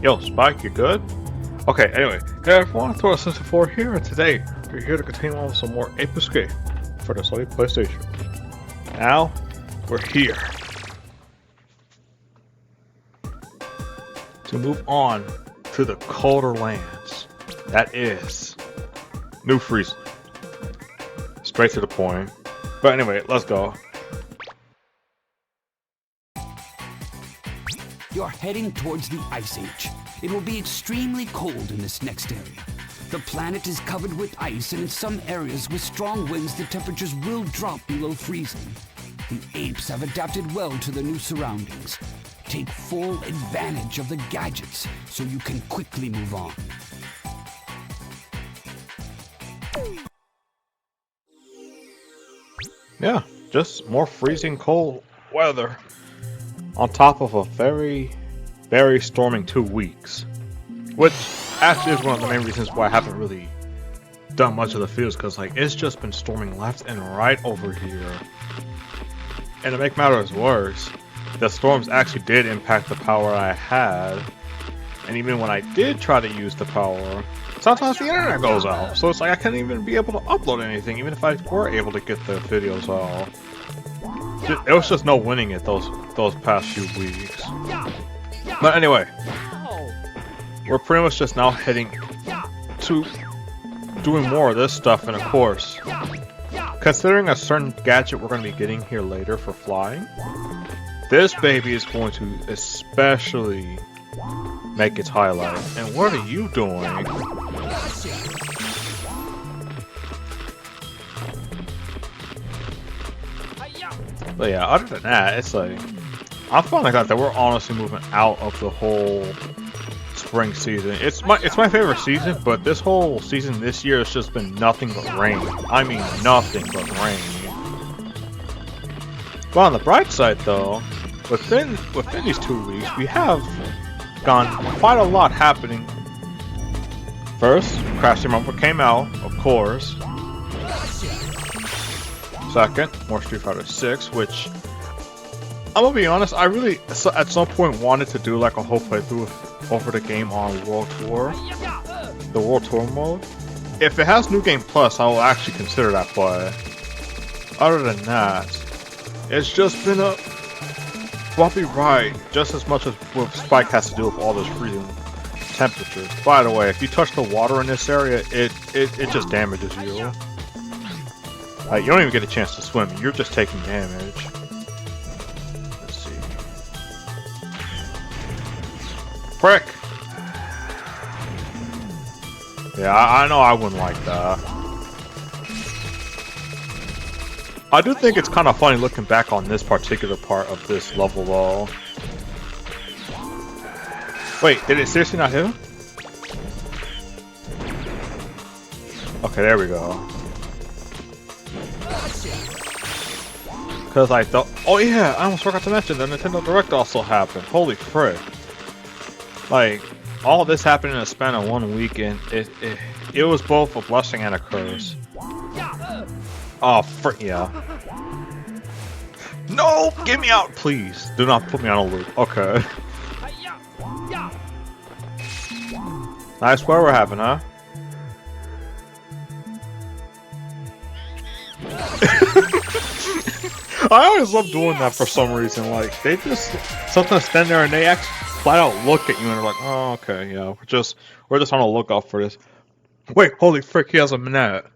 Yo, Spike, you good? Okay, anyway, hey everyone, Professor here, and today we're here to continue on with some more Ape Escape for the Sony PlayStation. Now, we're here to move on to the colder lands. That is New Freezeland. Straight to the point. But anyway, let's go. You're heading towards the Ice Age. It will be extremely cold in this next area. The planet is covered with ice, and in some areas with strong winds, the temperatures will drop below freezing. The apes have adapted well to the new surroundings. Take full advantage of the gadgets so you can quickly move on. Yeah, just more freezing cold weather on top of a very storming 2 weeks, which actually is one of the main reasons why I haven't really done much of the fields, because like it's just been storming left and right over here. And to make matters worse, the storms actually did impact the power I had, and even when I did try to use the power, sometimes the internet goes out, so it's like I couldn't even be able to upload anything, even if I were able to get the videos out. It was just no winning it those past few weeks. But anyway, we're pretty much just now heading to doing more of this stuff, and of course, considering a certain gadget we're going to be getting here later for flying, this baby is going to especially make its highlight. And what are you doing? But yeah, other than that, it's like I'm finally glad that we're honestly moving out of the whole spring season. It's my favorite season, but this whole season this year has just been nothing but rain. I mean nothing but rain. But on the bright side though, within these 2 weeks we have gone quite a lot happening. First, Crash Team Rumble came out, of course. Second, more Street Fighter 6, which I'm gonna be honest, I really at some point wanted to do like a whole playthrough over the game on World Tour, the World Tour mode. If it has New Game Plus, I will actually consider that play. Other than that, it's just been a bumpy ride, just as much as what Spike has to do with all this freezing temperatures. By the way, if you touch the water in this area, it just damages you. You don't even get a chance to swim, you're just taking damage. Let's see. Frick! Yeah, I know I wouldn't like that. I do think it's kind of funny looking back on this particular part of this level though. Wait, did it seriously not hit him? Okay, there we go. Because I thought, oh yeah, I almost forgot to mention the Nintendo Direct also happened. Holy frick. Like, all this happened in a span of 1 week, and it was both a blessing and a curse. Oh, frick, yeah. No, get me out, please. Do not put me on a loop. Okay. Nice square we're having, huh? I always love doing that for some reason. Like, they just sometimes stand there and they actually flat out look at you and they're like, oh, okay, yeah, we're just on a lookout for this. Wait, holy frick, he has a minute.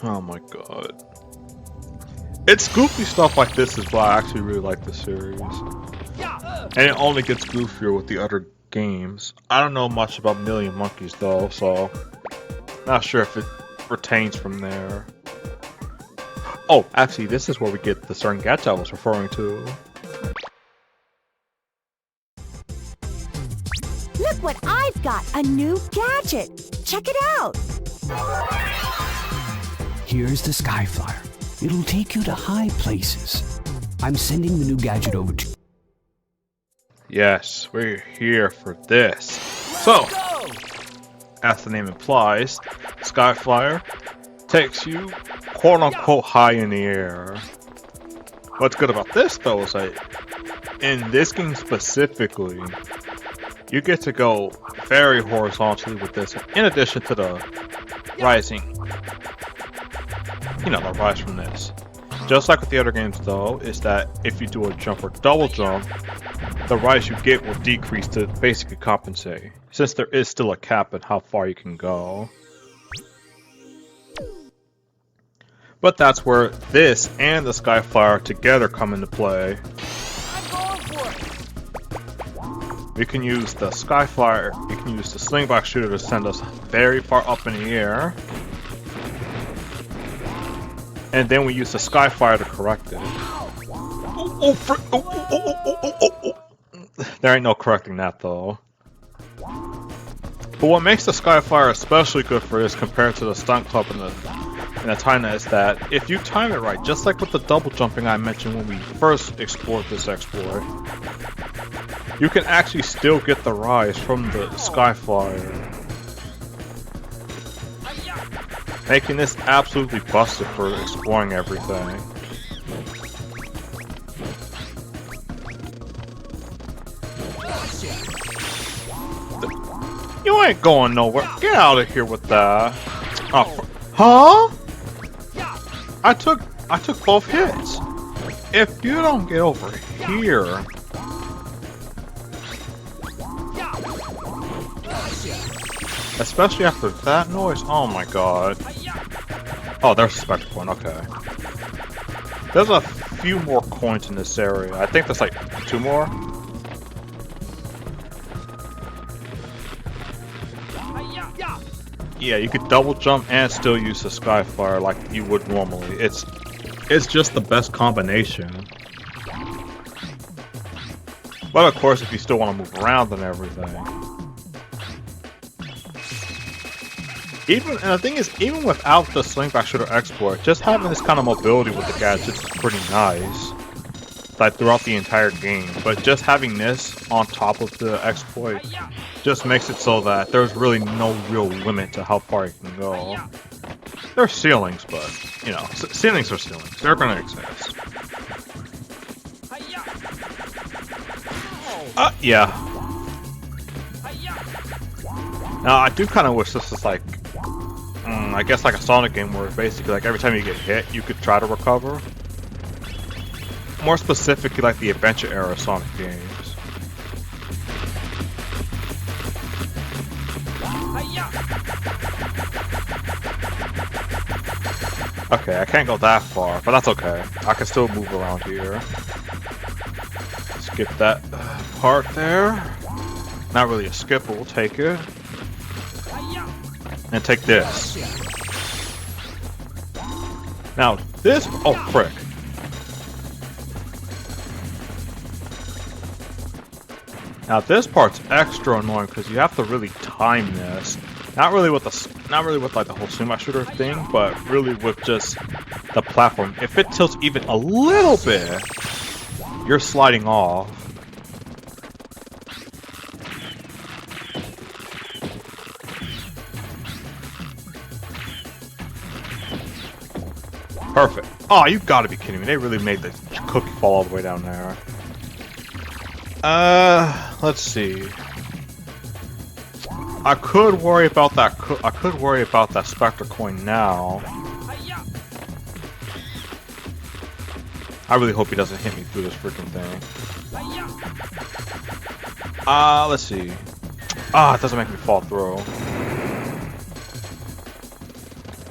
Oh my god. It's goofy stuff like this is why I actually really like the series. And it only gets goofier with the other games. I don't know much about Million Monkeys though, so not sure if it retains from there. Oh, actually, this is where we get the certain gadget I was referring to. Look what I've got! A new gadget! Check it out! Here's the Skyflyer. It'll take you to high places. I'm sending the new gadget over to... Yes, we're here for this. So, as the name implies, Skyflyer takes you quote-unquote high in the air. What's good about this though is that in this game specifically, you get to go very horizontally with this, in addition to the rising, you know, the rise from this. Just like with the other games though, is that if you do a jump or double jump, the rise you get will decrease to basically compensate, since there is still a cap at how far you can go. But that's where this and the Skyflyer together come into play. We can use the Skyflyer, we can use the slingback shooter to send us very far up in the air. And then we use the Skyflyer to correct it. There ain't no correcting that though. But what makes the Skyflyer especially good for this compared to the Stunt Club and the Taina is that if you time it right, just like with the double jumping I mentioned when we first explored this exploit, you can actually still get the rise from the Skyflyer, making this absolutely busted for exploring everything. You ain't going nowhere. Get out of here with that. Oh, huh? I took both hits. If you don't get over here. Especially after that noise. Oh my god. Oh, there's a Specter coin. Okay. There's a few more coins in this area. I think there's like 2 more. Yeah, you could double jump and still use the Skyflyer like you would normally. It's just the best combination. But of course, if you still want to move around and everything. And the thing is, even without the slingback shooter export, just having this kind of mobility with the gadgets is pretty nice. Like throughout the entire game. But just having this on top of the exploit just makes it so that there's really no real limit to how far you can go. There's ceilings, but, you know, ceilings are ceilings. They're gonna exist. Yeah. Now, I do kind of wish this was like, I guess like a Sonic game where basically like every time you get hit, you could try to recover. More specifically like the Adventure era Sonic games. Okay, I can't go that far, but that's okay. I can still move around here. Skip that part there. Not really a skip, but we'll take it. And take this. Now, this... Oh, frick. Now this part's extra annoying because you have to really time this. Not really with like the whole sumo shooter thing, but really with just the platform. If it tilts even a little bit, you're sliding off. Perfect. Oh, you gotta be kidding me. They really made the cookie fall all the way down there. Let's see. I could worry about that. I could worry about that Specter coin now. I really hope he doesn't hit me through this freaking thing. Let's see. It doesn't make me fall through.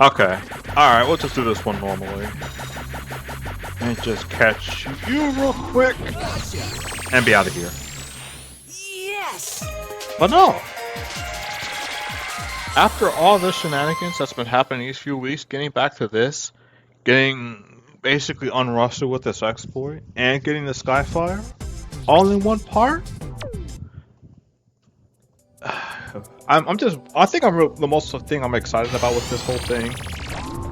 Okay. Alright, we'll just do this one normally. And just catch you real quick. And be out of here. Yes! But no! After all this shenanigans that's been happening these few weeks, getting back to this, getting basically unrusted with this exploit, and getting the Skyflyer, all in one part? The most thing I'm excited about with this whole thing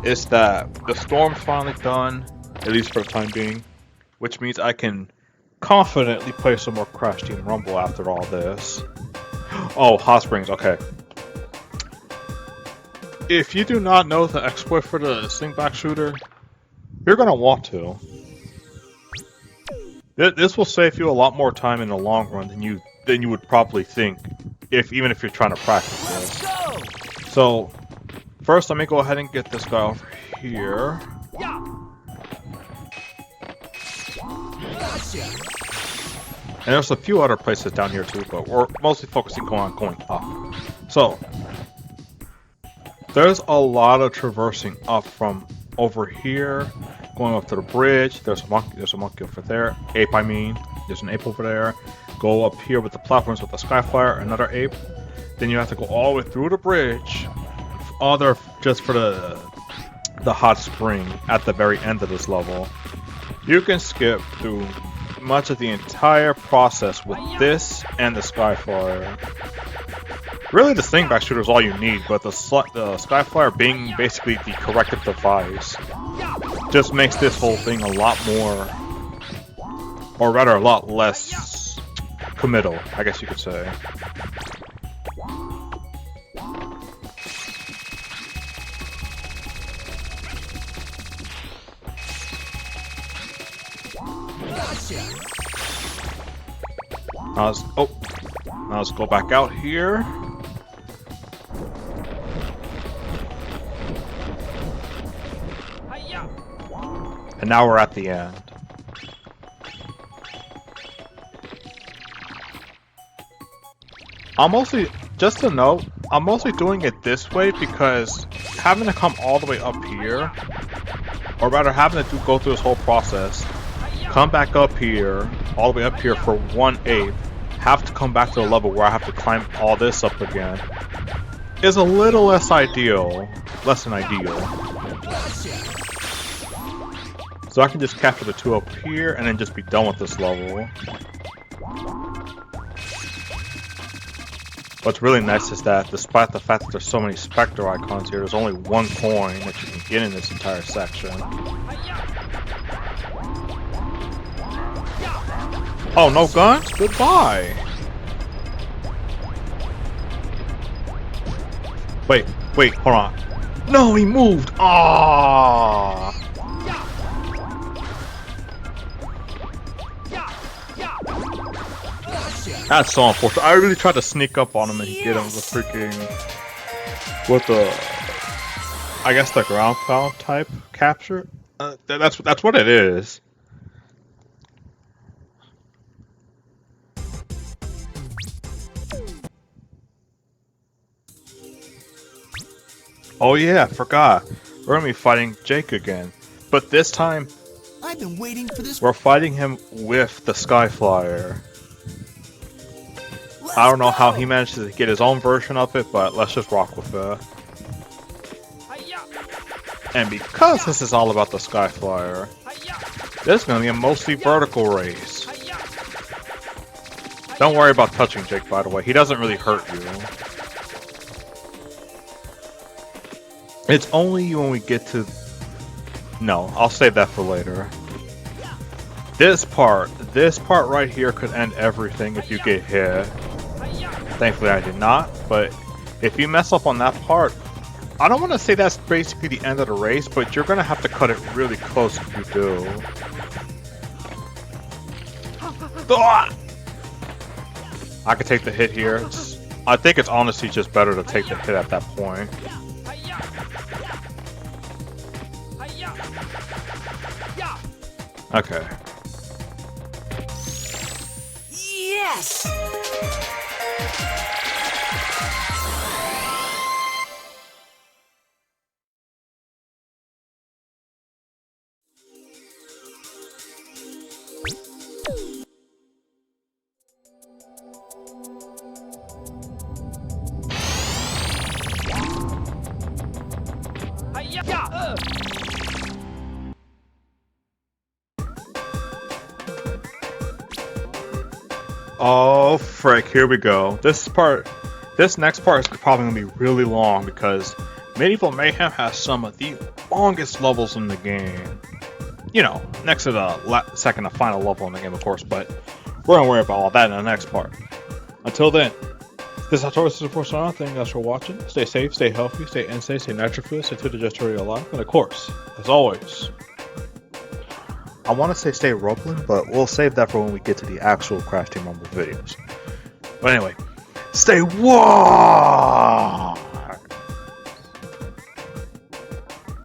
is that the storm's finally done, at least for the time being, which means I can confidently play some more Crash Team Rumble after all this. Oh, Hot Springs, okay. If you do not know the exploit for the slingback shooter, you're gonna want to. This will save you a lot more time in the long run than you would probably think, even if you're trying to practice this. So, first let me go ahead and get this guy over here. And there's a few other places down here too, but we're mostly focusing on going up. So, there's a lot of traversing up from over here, going up to the bridge. There's a monkey over there. Ape, I mean. There's an ape over there. Go up here with the platforms with the Skyflyer, another ape. Then you have to go all the way through the bridge. Just for the hot spring at the very end of this level. You can skip through much of the entire process with this and the Skyflyer. Really, the Slingback shooter is all you need, but the Skyflyer being basically the corrective device just makes this whole thing a lot more, or rather a lot less committal, I guess you could say. Now let's go back out here. And now we're at the end. Just to note, I'm mostly doing it this way because having to come all the way up here, or rather having to go through this whole process, come back up here, all the way up here for one ape, have to come back to the level where I have to climb all this up again, is a little less than ideal. So I can just capture the two up here and then just be done with this level. What's really nice is that despite the fact that there's so many Specter icons here, there's only one coin that you can get in this entire section. Oh, no guns? Goodbye! Wait, hold on. No, he moved! Ah! That's so unfortunate. I really tried to sneak up on him and get him with I guess the ground pound type capture. That's what it is. Oh yeah, I forgot. We're gonna be fighting Jake again, but this time I've been waiting for this. we're fighting him with the Skyflyer. I don't know how he managed to get his own version of it, but let's just rock with it. And because this is all about the Skyflyer, this is going to be a mostly vertical race. Don't worry about touching Jake, by the way. He doesn't really hurt you. It's only when we get to... No, I'll save that for later. This part right here could end everything if you get hit. Thankfully I did not, but if you mess up on that part, I don't want to say that's basically the end of the race, but you're going to have to cut it really close if you do. I could take the hit here. I think it's honestly just better to take the hit at that point. Okay. Yes! Oh frick, here we go. This next part is probably going to be really long because Medieval Mayhem has some of the longest levels in the game. You know, next to the second and final level in the game, of course, but we're going to worry about all that in the next part. Until then, this is Professor and Natalie. Thank you guys for watching. Stay safe, stay healthy, stay insane, stay natural food, stay to the just alive, and of course, as always, I want to say stay rolling, but we'll save that for when we get to the actual Crash Team Rumble videos. But anyway, stay warm!